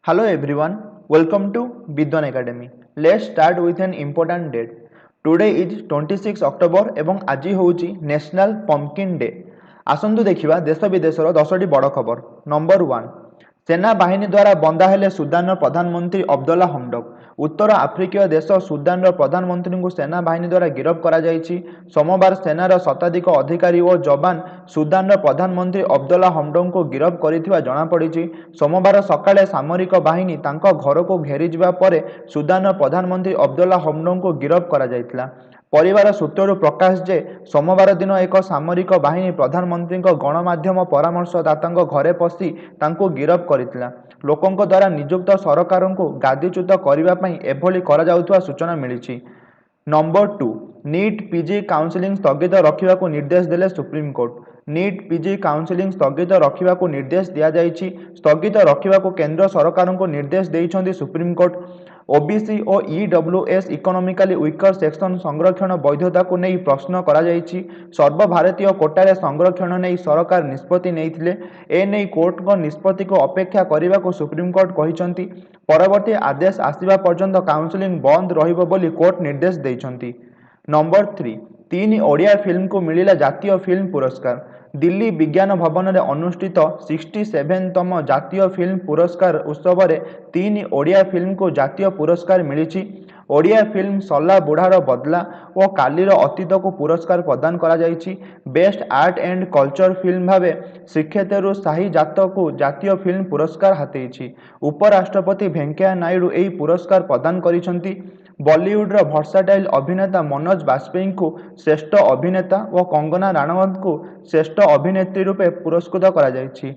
Hello everyone, welcome to Bidwan Academy. Let's start with an important date. Today is 26 October ଏବଂ ଆଜି ହେଉଛି national ପମ୍ପକିନ୍ day. ଆସନ୍ତୁ ଦେଖିବା ଦେଶ ବିଦେଶର 10ଟି ବଡ଼ ଖବର। ନମ୍ବର 1, ସେନାବାହିନୀ ଦ୍ୱାରା ବନ୍ଦା ହେଲେ ସୁଦାନର ପ୍ରଧାନମନ୍ତ୍ରୀ ଅବଦୁଲ୍ଲା ହମଡକ। ଉତ୍ତର ଆଫ୍ରିକୀୟ ଦେଶ ସୁଦାନର ପ୍ରଧାନମନ୍ତ୍ରୀଙ୍କୁ ସେନାବାହିନୀ ଦ୍ୱାରା ଗିରଫ କରାଯାଇଛି। ସୋମବାର ସେନାର ଶତାଧିକ ଅଧିକାରୀ ଓ ଯବାନ ସୁଦାନର ପ୍ରଧାନମନ୍ତ୍ରୀ ଅବଦୁଲ୍ଲା ହମଡକଙ୍କୁ ଗିରଫ କରିଥିବା ଜଣାପଡ଼ିଛି। ସୋମବାର ସକାଳେ ସାମରିକ ବାହିନୀ ତାଙ୍କ ଘରକୁ ଘେରିଯିବା ପରେ ସୁଦାନର ପ୍ରଧାନମନ୍ତ୍ରୀ ଅବଦୁଲ୍ଲା ହମଡକଙ୍କୁ ଗିରଫ କରାଯାଇଥିଲା। ପରିବାର ସୂତ୍ରରୁ ପ୍ରକାଶ ଯେ ସୋମବାର ଦିନ ଏକ ସାମରିକ ବାହିନୀ ପ୍ରଧାନମନ୍ତ୍ରୀଙ୍କ ଗଣମାଧ୍ୟମ ପରାମର୍ଶଦାତାଙ୍କ ଘରେ ପଶି ତାଙ୍କୁ ଗିରଫ କରିଥିଲା। ଲୋକଙ୍କ ଦ୍ୱାରା ନିଯୁକ୍ତ ସରକାରଙ୍କୁ ଗାଦିଚ୍ୟୁତ କରିବା ପାଇଁ ଏଭଳି କରାଯାଉଥିବା ସୂଚନା ମିଳିଛି। ନମ୍ବର 2, ନିଟ୍ ପିଜି କାଉନସେଲିଂ ସ୍ଥଗିତ ରଖିବାକୁ ନିର୍ଦ୍ଦେଶ ଦେଲେ ସୁପ୍ରିମକୋର୍ଟ। ନିଟ୍ ପିଜି କାଉନସେଲିଂ ସ୍ଥଗିତ ରଖିବାକୁ ନିର୍ଦ୍ଦେଶ ଦିଆଯାଇଛି। ସ୍ଥଗିତ ରଖିବାକୁ କେନ୍ଦ୍ର ସରକାରଙ୍କୁ ନିର୍ଦ୍ଦେଶ ଦେଇଛନ୍ତି ସୁପ୍ରିମକୋର୍ଟ। ଓବିସି ଓ ଇଡବ୍ଲ୍ୟୁଏସ୍ ଇକୋନୋମିକାଲି ୱିକର ସେକ୍ସନ ସଂରକ୍ଷଣ ବୈଧତାକୁ ନେଇ ପ୍ରଶ୍ନ କରାଯାଇଛି। ସର୍ବଭାରତୀୟ କୋଟାରେ ସଂରକ୍ଷଣ ନେଇ ସରକାର ନିଷ୍ପତ୍ତି ନେଇଥିଲେ। ଏନେଇ କୋର୍ଟଙ୍କ ନିଷ୍ପତ୍ତିକୁ ଅପେକ୍ଷା କରିବାକୁ ସୁପ୍ରିମକୋର୍ଟ କହିଛନ୍ତି। ପରବର୍ତ୍ତୀ ଆଦେଶ ଆସିବା ପର୍ଯ୍ୟନ୍ତ କାଉନସେଲିଂ ବନ୍ଦ ରହିବ ବୋଲି କୋର୍ଟ ନିର୍ଦ୍ଦେଶ ଦେଇଛନ୍ତି। ନମ୍ବର 3, 3 ଓଡ଼ିଆ ଫିଲ୍ମକୁ ମିଳିଲା ଜାତୀୟ ଫିଲ୍ମ ପୁରସ୍କାର। ଦିଲ୍ଲୀ ବିଜ୍ଞାନ ଭବନରେ ଅନୁଷ୍ଠିତ 67ତମ ଜାତୀୟ ଫିଲ୍ମ ପୁରସ୍କାର ଉତ୍ସବରେ 3 ଓଡ଼ିଆ ଫିଲ୍ମକୁ ଜାତୀୟ ପୁରସ୍କାର ମିଳିଛି। ଓଡ଼ିଆ ଫିଲ୍ମ ସଲା ବୁଢ଼ାର ବଦଲା ଓ କାଲିର ଅତୀତକୁ ପୁରସ୍କାର ପ୍ରଦାନ କରାଯାଇଛି। Best art and culture film ଭାବେ ଶ୍ରୀକ୍ଷେତ୍ରରୁ ସାହି ଜାତକୁ ଜାତୀୟ ଫିଲ୍ମ ପୁରସ୍କାର ହାତେଇଛି। ଉପରାଷ୍ଟ୍ରପତି ଭେଙ୍କୟା ନାଇଡୁ ଏହି ପୁରସ୍କାର ପ୍ରଦାନ କରିଛନ୍ତି। ବଲିଉଡର ଭର୍ସାଟାଇଲ୍ ଅଭିନେତା ମନୋଜ ବାଜପେୟୀଙ୍କୁ ଶ୍ରେଷ୍ଠ ଅଭିନେତା ଓ କଙ୍ଗନା ରାଣାୱତଙ୍କୁ ଶ୍ରେଷ୍ଠ ଅଭିନେତ୍ରୀ ରୂପେ ପୁରସ୍କୃତ କରାଯାଇଛି।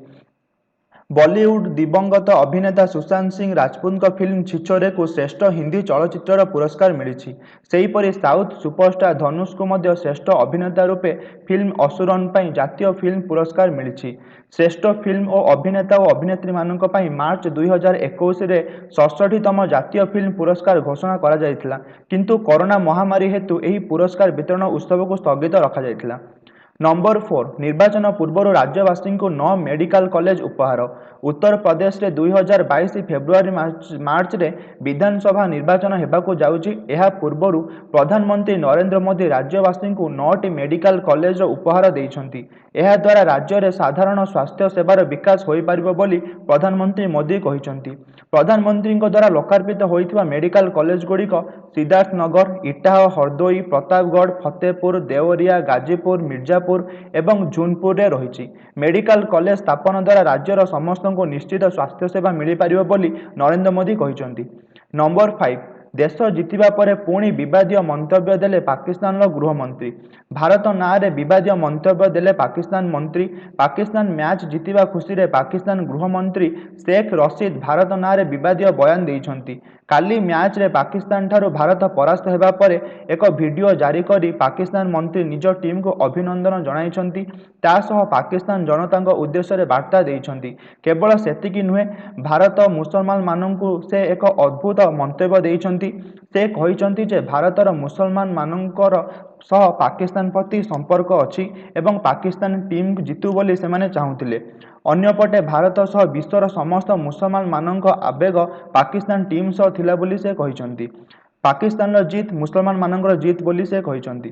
ବଲିଉଡ ଦିବଂଗତ ଅଭିନେତା ସୁଶାନ୍ତ ସିଂ ରାଜପୁତଙ୍କ ଫିଲ୍ମ ଛିଛୋରେକୁ ଶ୍ରେଷ୍ଠ ହିନ୍ଦୀ ଚଳଚ୍ଚିତ୍ରର ପୁରସ୍କାର ମିଳିଛି। ସେହିପରି ସାଉଥ ସୁପରଷ୍ଟାର ଧନୁଷଙ୍କୁ ମଧ୍ୟ ଶ୍ରେଷ୍ଠ ଅଭିନେତା ରୂପେ ଫିଲ୍ମ ଅସୁରନ ପାଇଁ ଜାତୀୟ ଫିଲ୍ମ ପୁରସ୍କାର ମିଳିଛି। ଶ୍ରେଷ୍ଠ ଫିଲ୍ମ ଓ ଅଭିନେତା ଓ ଅଭିନେତ୍ରୀମାନଙ୍କ ପାଇଁ ମାର୍ଚ୍ଚ 2021ରେ 67ତମ ଜାତୀୟ ଫିଲ୍ମ ପୁରସ୍କାର ଘୋଷଣା କରାଯାଇଥିଲା, କିନ୍ତୁ କରୋନା ମହାମାରୀ ହେତୁ ଏହି ପୁରସ୍କାର ବିତରଣ ଉତ୍ସବକୁ ସ୍ଥଗିତ ରଖାଯାଇଥିଲା। ନମ୍ବର 4, ନିର୍ବାଚନ ପୂର୍ବରୁ ରାଜ୍ୟବାସୀଙ୍କୁ 9 ମେଡିକାଲ କଲେଜ ଉପହାର। ଉତ୍ତରପ୍ରଦେଶରେ 2022 ଫେବୃଆରୀ ମାର୍ଚ୍ଚରେ ବିଧାନସଭା ନିର୍ବାଚନ ହେବାକୁ ଯାଉଛି। ଏହା ପୂର୍ବରୁ ପ୍ରଧାନମନ୍ତ୍ରୀ ନରେନ୍ଦ୍ର ମୋଦି ରାଜ୍ୟବାସୀଙ୍କୁ 9ଟି ମେଡିକାଲ କଲେଜର ଉପହାର ଦେଇଛନ୍ତି। ଏହାଦ୍ୱାରା ରାଜ୍ୟରେ ସାଧାରଣ ସ୍ୱାସ୍ଥ୍ୟ ସେବାର ବିକାଶ ହୋଇପାରିବ ବୋଲି ପ୍ରଧାନମନ୍ତ୍ରୀ ମୋଦି କହିଛନ୍ତି। ପ୍ରଧାନମନ୍ତ୍ରୀଙ୍କ ଦ୍ୱାରା ଲୋକାର୍ପିତ ହୋଇଥିବା ମେଡିକାଲ କଲେଜଗୁଡ଼ିକ ସିଦ୍ଧାର୍ଥନଗର, ଇଟାହ, ହରଦୋଇ, ପ୍ରତାପଗଡ଼, ଫତେପୁର, ଦେଓରିଆ, ଗାଜିପୁର, ମିର୍ଜାପୁର ଏବଂ ଜୁନପୁରରେ ରହିଛି। ମେଡିକାଲ କଲେଜ ସ୍ଥାପନ ଦ୍ୱାରା ରାଜ୍ୟର ସମସ୍ତଙ୍କୁ ନିଶ୍ଚିତ ସ୍ୱାସ୍ଥ୍ୟସେବା ମିଳିପାରିବ ବୋଲି ନରେନ୍ଦ୍ର ମୋଦି କହିଛନ୍ତି। ନମ୍ବର 5, ଦେଶ ଜିତିବା ପରେ ପୁଣି ବିବାଦୀୟ ମନ୍ତବ୍ୟ ଦେଲେ ପାକିସ୍ତାନର ଗୃହମନ୍ତ୍ରୀ। ଭାରତ ନାଁରେ ବିବାଦୀୟ ମନ୍ତବ୍ୟ ଦେଲେ ପାକିସ୍ତାନ ମନ୍ତ୍ରୀ। ପାକିସ୍ତାନ ମ୍ୟାଚ୍ ଜିତିବା ଖୁସିରେ ପାକିସ୍ତାନ ଗୃହମନ୍ତ୍ରୀ ଶେଖ୍ ରସିଦ ଭାରତ ନାଁରେ ବିବାଦୀୟ ବୟାନ ଦେଇଛନ୍ତି। କାଲି ମ୍ୟାଚ୍ରେ ପାକିସ୍ତାନଠାରୁ ଭାରତ ପରାସ୍ତ ହେବା ପରେ ଏକ ଭିଡିଓ ଜାରି କରି ପାକିସ୍ତାନ ମନ୍ତ୍ରୀ ନିଜ ଟିମ୍କୁ ଅଭିନନ୍ଦନ ଜଣାଇଛନ୍ତି। ତା ସହ ପାକିସ୍ତାନ ଜନତାଙ୍କ ଉଦ୍ଦେଶ୍ୟରେ ବାର୍ତ୍ତା ଦେଇଛନ୍ତି। କେବଳ ସେତିକି ନୁହେଁ, ଭାରତ ମୁସଲମାନମାନଙ୍କୁ ସେ ଏକ ଅଦ୍ଭୁତ ମନ୍ତବ୍ୟ ଦେଇଛନ୍ତି। ସେ କହିଛନ୍ତି ଯେ ଭାରତର ମୁସଲମାନମାନଙ୍କର ସହ ପାକିସ୍ତାନ ପ୍ରତି ସମ୍ପର୍କ ଅଛି ଏବଂ ପାକିସ୍ତାନ ଟିମ୍ ଜିତୁ ବୋଲି ସେମାନେ ଚାହୁଁଥିଲେ। ଅନ୍ୟପଟେ ଭାରତ ସହ ବିଶ୍ୱର ସମସ୍ତ ମୁସଲମାନମାନଙ୍କ ଆବେଗ ପାକିସ୍ତାନ ଟିମ୍ ସହ ଥିଲା ବୋଲି ସେ କହିଛନ୍ତି। ପାକିସ୍ତାନର ଜିତ୍ ମୁସଲମାନମାନଙ୍କର ଜିତ୍ ବୋଲି ସେ କହିଛନ୍ତି।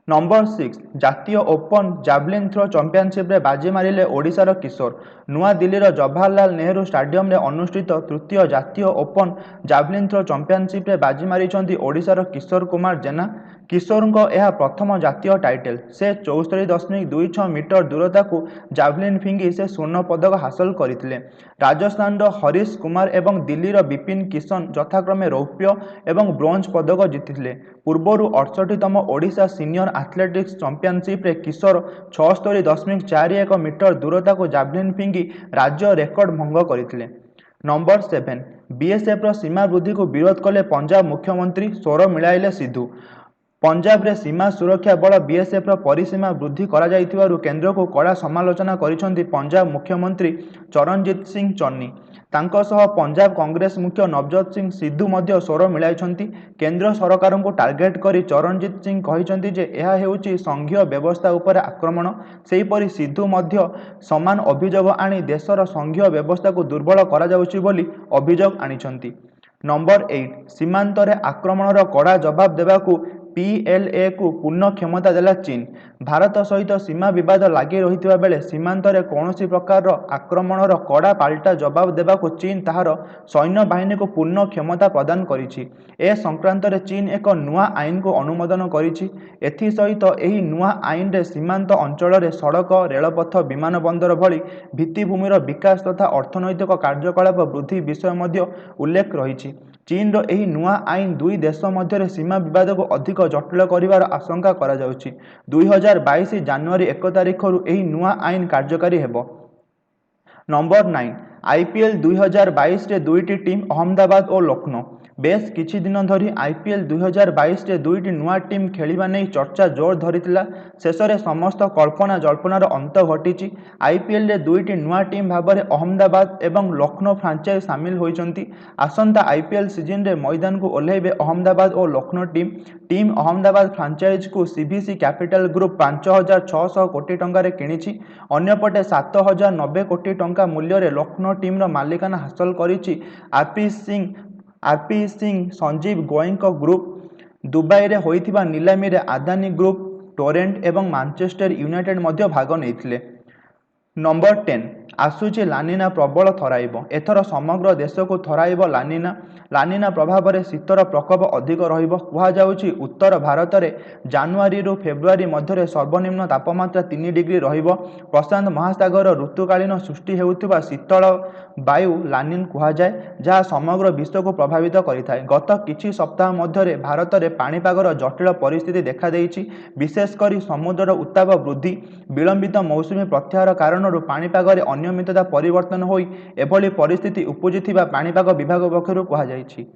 ନମ୍ବର 6, ଜାତୀୟ ଓପନ ଜାଭଲିନ୍ ଥ୍ରୋ ଚମ୍ପିଆନସିପ୍ରେ ବାଜି ମାରିଲେ ଓଡ଼ିଶାର କିଶୋର। ନୂଆଦିଲ୍ଲୀର ଜବାହରଲାଲ ନେହେରୁ ଷ୍ଟାଡିୟମରେ ଅନୁଷ୍ଠିତ ତୃତୀୟ ଜାତୀୟ ଓପନ ଜାଭଲିନ୍ ଥ୍ରୋ ଚମ୍ପିଆନସିପ୍ରେ ବାଜି ମାରିଛନ୍ତି ଓଡ଼ିଶାର କିଶୋର କୁମାର ଜେନା। କିଶୋରଙ୍କ ଏହା ପ୍ରଥମ ଜାତୀୟ ଟାଇଟଲ। ସେ 74.26 ମିଟର ଦୂରତାକୁ ଜାଭଲିନ୍ ଫିଙ୍ଗି ସେ ସ୍ୱର୍ଣ୍ଣ ପଦକ ହାସଲ କରିଥିଲେ। ରାଜସ୍ଥାନର ହରିଶ କୁମାର ଏବଂ ଦିଲ୍ଲୀର ବିପିନ କିଶନ ଯଥାକ୍ରମେ ରୌପ୍ୟ ଏବଂ ବ୍ରୋଞ୍ଜ ପଦକ ଜିତିଥିଲେ। ପୂର୍ବରୁ 68ତମ ଓଡ଼ିଶା ସିନିୟର ଆଥଲେଟିକ୍ସ ଚମ୍ପିଆନସିପ୍ରେ କିଶୋର 76.41 ମିଟର ଦୂରତାକୁ ଜାଭଲିନ୍ ଫିଙ୍ଗି ରାଜ୍ୟ ରେକର୍ଡ ଭଙ୍ଗ କରିଥିଲେ। ନମ୍ବର 7, ବିଏସ୍ଏଫ୍ର ସୀମା ବୃଦ୍ଧିକୁ ବିରୋଧ କଲେ ପଞ୍ଜାବ ମୁଖ୍ୟମନ୍ତ୍ରୀ, ସ୍ୱର ମିଳାଇଲେ ସିଧୁ। ପଞ୍ଜାବରେ ସୀମା ସୁରକ୍ଷା ବଳ ବିଏସ୍ଏଫ୍ର ପରିସୀମା ବୃଦ୍ଧି କରାଯାଇଥିବାରୁ କେନ୍ଦ୍ରକୁ କଡ଼ା ସମାଲୋଚନା କରିଛନ୍ତି ପଞ୍ଜାବ ମୁଖ୍ୟମନ୍ତ୍ରୀ ଚରଣଜିତ ସିଂ ଚନ୍ନି। तांको सह पंजाब कांग्रेस मुख्य नवजोत सिंह सिद्धू मध्य स्वर मिलाइछन्ति। केंद्र सरकार को टार्गेट करी चरणजीत सिंह कहिछन्ति जे एहा हेउछि संघीय व्यवस्था उपर आक्रमण। सेहीपरि सिद्धू मध्य समान अभियोग आनी देशर संघीय व्यवस्था को दुर्बल करा जाउछि बोली अभियोग आनिछन्ति। नंबर 8 सीमांत रे आक्रमणर कड़ा जवाब देवाकू पीएलए को पूर्ण क्षमता देला चीन। भारत सहित सीमा विवाद लगी रही बेले सीमांत रे कौनसी प्रकार आक्रमणर कड़ा पाल्टा जवाब देवाकू चीन ताहार सैन्य बाहिनी को पूर्ण क्षमता प्रदान करिछि। ए संक्रांत रे चीन एक नुआ आईन को अनुमोदन करिछि। एथि सहित एही नुआ आईन रे सीमांत अंचल रे सड़क रेलपथ विमान बंदर भली भित्तिभूमिर विकास तथा अर्थनैतिक कार्यकलाप वृद्धि विषय मध्य उल्लेख रही। चीन रो एही नुआ आईन दुई देश मध्य सीमा विवाद को अधिक जटिल करिवार आशंका करा जाउछि। 2022 जनवरी 1 तारिख रु एही नुआ आईन कार्यकारी हेबो। नंबर 9 आईपीएल 2022 रे दुईटी टीम अहमदाबाद और लखनऊ। बेस किछि दिन धरी आईपीएल 2022 रे दुईटी नुआ टीम खेलिबा नै चर्चा जोर धरितिला। शेषरे समस्त कल्पना जल्पनार अंत घटिछि। आईपीएल रे दुईटी नुआ टीम भाबरे अहमदाबाद एवं लखनऊ फ्रांचाइज सामिल होइछन्ति। आसंता आईपीएल सीजन रे मैदान को ओल्लाइबे अहमदाबाद और Lucknow team. Team Ahmedabad franchise को सीबीसी कैपिटल ग्रुप 5600 कोटी टंका किणिछि। अन्यपटे 7090 कोटी टंका मूल्य रे लखनऊ टीम रो मालिकाना हासिल करिछि RP Singh Sanjiv Goenka group. Dubai रे होइथिबा नीलामी रे आदानी ग्रुप, टोरेंट एवं मानचेस्टर यूनाइटेड मध्य भाग नैथिले। नंबर 10 आसुची लानिना प्रबल थराइब। एथर समग्र देश को थराइब लानिना। लानिना प्रभाव में शीतर प्रकोप अधिक रहिब। कुहा जाउछि उत्तर भारत में जनवरी रु फेब्रुआरी मध्य सर्वनिम्न तापमात्रा 3 डिग्री रहिब। प्रशांत महासागर ऋतुकालीन सृष्टि हेउथिबा शीतल वायु लानिन कुहा जाए, जहाँ समग्र विश्व को प्रभावित करिथाए। गत किछि सप्ताह मध्य भारत में पाणीपागर जटिल परिस्थिति देखा देइछि। विशेषकर समुद्र उत्ताप वृद्धि, विलंबित मौसुमी प्रत्याहार कारण पाणीपाग अनियमितता परिवर्तन होई एभली परिस्थिति उपजिथिबा पाणीपाग विभाग पक्षरु कहा जायछि।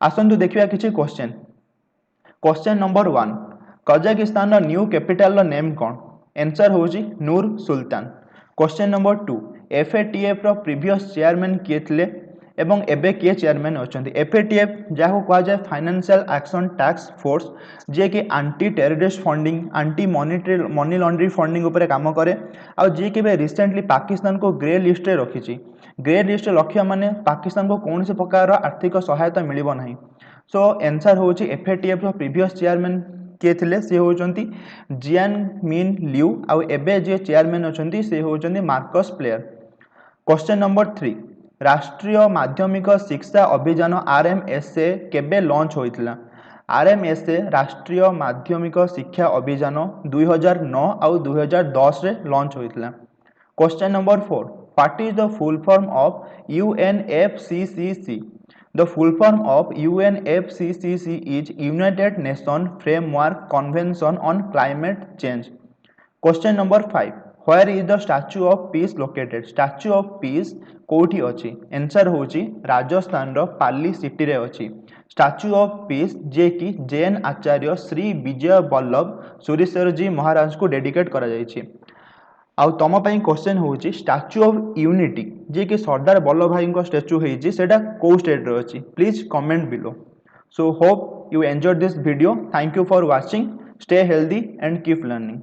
आसंतु देखिबा किछि question. Question number 1 Kazakhstan new capital name कोन? आंसर होछि Nur Sultan. Question number 2 FATF रो प्रीवियस चेयरमैन किए थिले एवं एबे किए चेयरमैन अछंती? एफएटीएफ जाको कहा जाय फाइनेंशियल एक्शन टास्क फोर्स, जे कि anti terrorist funding, anti money laundering funding ऊपर काम करे। आ जे कि रिसेंटली पाकिस्तान को ग्रे लिस्ट रे रखिछि। ग्रे लिस्ट रखिया माने पाकिस्तान को कौन से प्रकार आर्थिक सहायता मिलिबो नाही। सो आंसर होछि एफएटीएफ रो प्रीवियस चेयरमैन किए थिले से होचंती जियान मिन लिउ। आ एबे जे चेयरमैन अछंती से होचंती मार्कस प्लेयर। क्वेश्चन नंबर 3 राष्ट्रीय माध्यमिक शिक्षा अभियान आरएमएसए केबे लॉन्च होइतिला? आरएमएसए राष्ट्रीय माध्यमिक शिक्षा अभियान 2009 और 2010 रे लॉन्च होइतिला। Question number 4 what is the full form of UNFCCC? The full form of UNFCCC is United Nations Framework Convention on Climate Change. Question number 5 where is the Statue of Peace located? Statue of Peace कोठी अछि? Answer होछि राजस्थान रो पाली city रे अछि। Statue of peace जे कि जैन आचार्य श्री विजय वल्लभ सुरेश्वर जी महाराज को dedicate करा जायछि। आउ तुम क्वेश्चन होची स्टैच्यू ऑफ यूनिटी जे कि सरदार वल्लभ भाई को स्टैच्यू होईची सेटा को स्टेट रे अछि? Please comment below. So hope you enjoyed this video. Thank you for watching. Stay healthy and keep learning.